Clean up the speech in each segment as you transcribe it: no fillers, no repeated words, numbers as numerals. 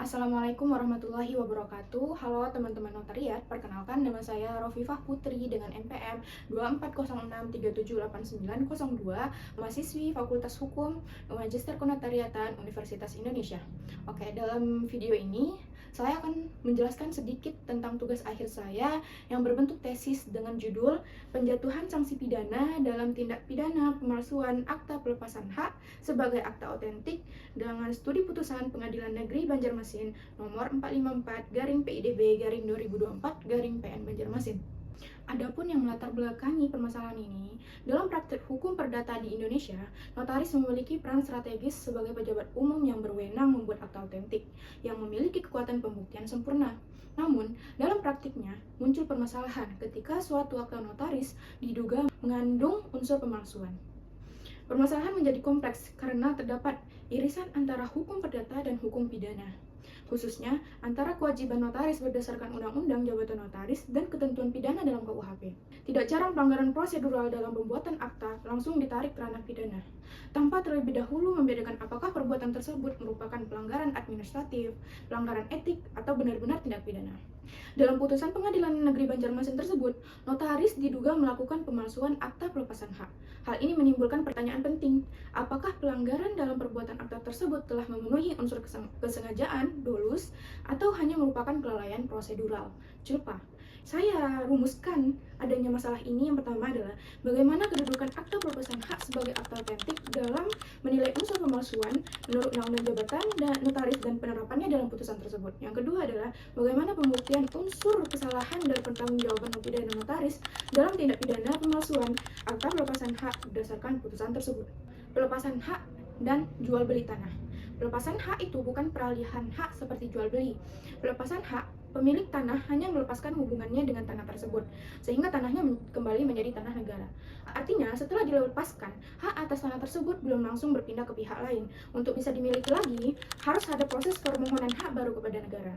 Assalamualaikum warahmatullahi wabarakatuh. Halo teman-teman notariat, perkenalkan nama saya Rofifah Putri dengan NPM 2406378902, mahasiswi Fakultas Hukum Magister Kenotariatan Universitas Indonesia. Oke, dalam video ini saya akan menjelaskan sedikit tentang tugas akhir saya yang berbentuk tesis dengan judul Penjatuhan Sanksi Pidana dalam Tindak Pidana Pemalsuan Akta Pelepasan Hak sebagai Akta Otentik dengan Studi Putusan Pengadilan Negeri Banjarmasin nomor 454/PIDB/2024/PN Banjarmasin. Adapun yang melatar belakangi permasalahan ini, dalam praktik hukum perdata di Indonesia, notaris memiliki peran strategis sebagai pejabat umum yang berwenang membuat akta otentik, yang memiliki kekuatan pembuktian sempurna. Namun, dalam praktiknya, muncul permasalahan ketika suatu akta notaris diduga mengandung unsur pemalsuan. Permasalahan menjadi kompleks karena terdapat irisan antara hukum perdata dan hukum pidana, khususnya antara kewajiban notaris berdasarkan Undang-Undang Jabatan Notaris dan ketentuan pidana dalam KUHP. Tidak jarang pelanggaran prosedural dalam pembuatan akta langsung ditarik ke ranah pidana, tanpa terlebih dahulu membedakan apakah perbuatan tersebut merupakan pelanggaran administratif, pelanggaran etik, atau benar-benar tindak pidana. Dalam putusan Pengadilan Negeri Banjarmasin tersebut, notaris diduga melakukan pemalsuan akta pelepasan hak. Hal ini menimbulkan pertanyaan penting, apakah pelanggaran dalam perbuatan akta tersebut telah memenuhi unsur kesengajaan, dolus, atau hanya merupakan kelalaian prosedural, culpa. Saya rumuskan adanya masalah ini. Yang pertama adalah bagaimana kedudukan akta pelepasan hak sebagai akta otentik dalam menilai unsur pemalsuan menurut Undang-Undang Jabatan dan Notaris dan penerapannya dalam putusan tersebut. Yang kedua adalah bagaimana pembuktian unsur kesalahan dan pertanggungjawaban pidana notaris dalam tindak pidana pemalsuan akta pelepasan hak berdasarkan putusan tersebut. Pelepasan hak dan jual beli tanah. Pelepasan hak itu bukan peralihan hak seperti jual beli. Pelepasan hak, pemilik tanah hanya melepaskan hubungannya dengan tanah tersebut, sehingga tanahnya kembali menjadi tanah negara. Artinya, setelah dilepaskan, hak atas tanah tersebut belum langsung berpindah ke pihak lain. Untuk bisa dimiliki lagi, harus ada proses permohonan hak baru kepada negara.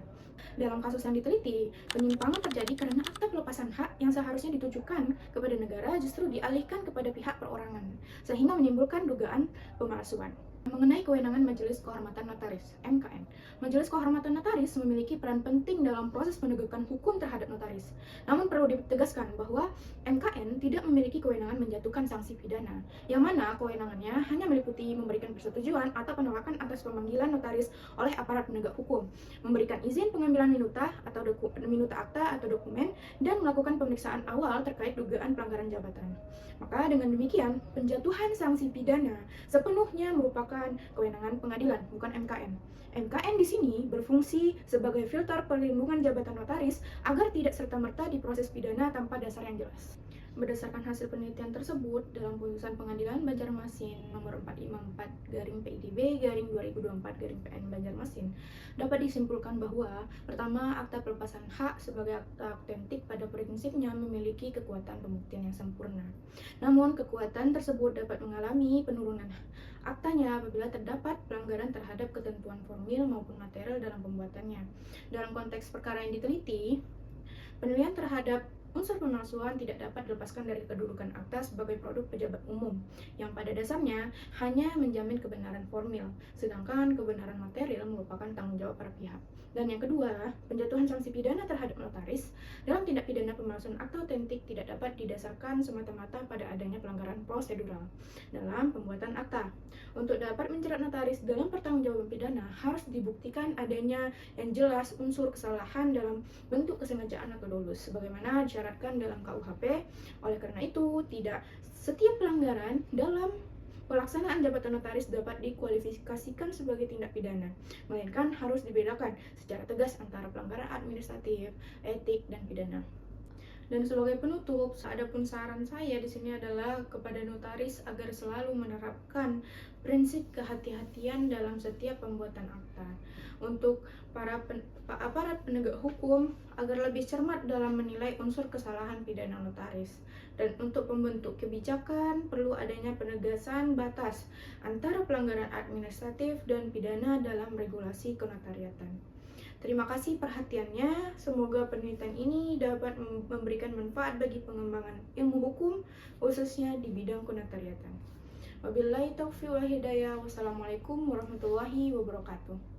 Dalam kasus yang diteliti, penyimpangan terjadi karena akta pelepasan hak yang seharusnya ditujukan kepada negara justru dialihkan kepada pihak perorangan, sehingga menimbulkan dugaan pemalsuan. Mengenai kewenangan Majelis Kehormatan Notaris (MKN), Majelis Kehormatan Notaris memiliki peran penting dalam proses penegakan hukum terhadap notaris. Namun perlu ditegaskan bahwa MKN tidak memiliki kewenangan menjatuhkan sanksi pidana, yang mana kewenangannya hanya meliputi memberikan persetujuan atau penolakan atas pemanggilan notaris oleh aparat penegak hukum, memberikan izin pengambilan minuta atau minuta akta atau dokumen, dan melakukan pemeriksaan awal terkait dugaan pelanggaran jabatan. Maka dengan demikian, penjatuhan sanksi pidana sepenuhnya merupakan kewenangan pengadilan, bukan MKN. MKN di sini berfungsi sebagai filter perlindungan jabatan notaris agar tidak serta-merta diproses pidana tanpa dasar yang jelas. Berdasarkan hasil penelitian tersebut, dalam putusan Pengadilan Banjarmasin nomor 454/PIDB/2024/PN Banjarmasin, dapat disimpulkan bahwa pertama, akta pelepasan hak sebagai akta otentik pada prinsipnya memiliki kekuatan pembuktian yang sempurna. Namun, kekuatan tersebut dapat mengalami penurunan aktanya apabila terdapat pelanggaran terhadap ketentuan formil maupun material dalam pembuatannya. Dalam konteks perkara yang diteliti, penilaian terhadap unsur pemalsuan tidak dapat dilepaskan dari kedudukan akta sebagai produk pejabat umum, yang pada dasarnya hanya menjamin kebenaran formil, sedangkan kebenaran material merupakan tanggung jawab para pihak. Dan yang kedua, penjatuhan sanksi pidana terhadap notaris dalam tindak pidana pemalsuan akta otentik tidak dapat didasarkan semata-mata pada adanya pelanggaran prosedural dalam pembuatan akta. Untuk dapat menjerat notaris dalam pertanggungjawaban pidana, harus dibuktikan adanya yang jelas unsur kesalahan dalam bentuk kesengajaan atau dolus, sebagaimana disyaratkan dalam KUHP. Oleh karena itu, tidak setiap pelanggaran dalam pelaksanaan jabatan notaris dapat dikualifikasikan sebagai tindak pidana, melainkan harus dibedakan secara tegas antara pelanggaran administratif, etik, dan pidana. Dan sebagai penutup, adapun saran saya di sini adalah kepada notaris agar selalu menerapkan prinsip kehati-hatian dalam setiap pembuatan akta. Untuk para aparat penegak hukum agar lebih cermat dalam menilai unsur kesalahan pidana notaris. Dan untuk pembentuk kebijakan perlu adanya penegasan batas antara pelanggaran administratif dan pidana dalam regulasi kenotariatan. Terima kasih perhatiannya. Semoga penelitian ini dapat memberikan manfaat bagi pengembangan ilmu hukum, khususnya di bidang kenotariatan. Wabillahi taufiq wal hidayah. Wassalamualaikum warahmatullahi wabarakatuh.